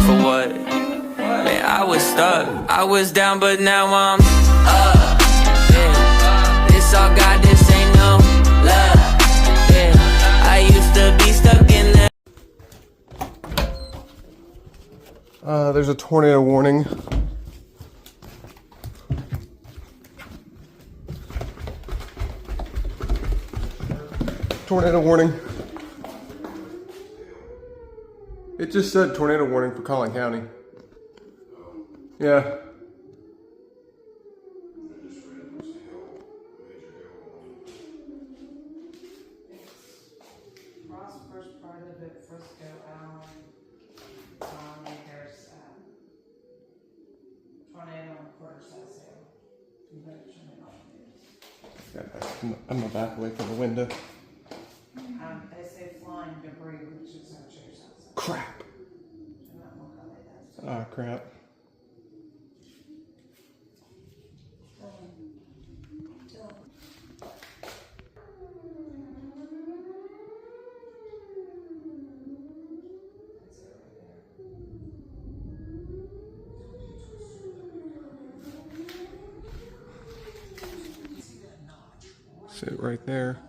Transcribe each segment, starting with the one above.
For what? Man, I was stuck, I was down, but now I'm up. Yeah, this all God, this ain't no love. Yeah, I used to be stuck in that. There's a tornado warning. Tornado warning. It just said tornado warning for Collin County. Yeah. Ross, first part of it, Frisco, Allen, there's tornado and quarter Sassail. You better turn it off. I'm gonna back away from the window. They say flying debris, which is actually Sassail. Crap. I'm not more like that. Ah, crap. Sit right there.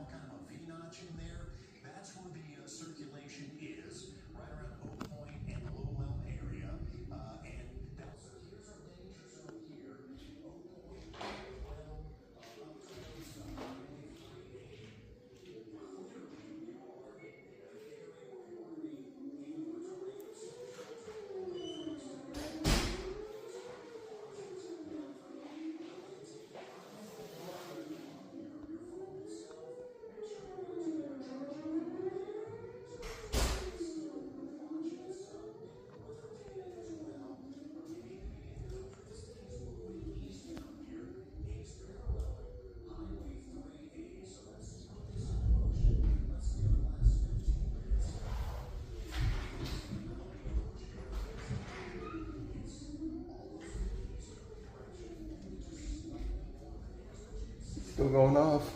Still going off.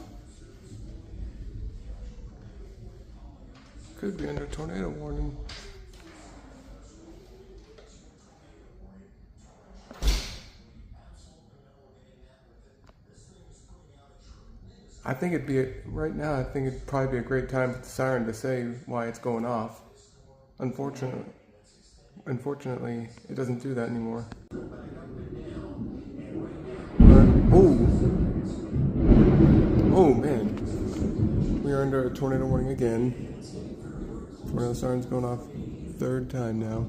Could be under tornado warning. I think right now, I think it'd probably be a great time for the siren to say why it's going off. Unfortunately, it doesn't do that anymore. Oh man, we are under a tornado warning again. Tornado siren's going off third time now.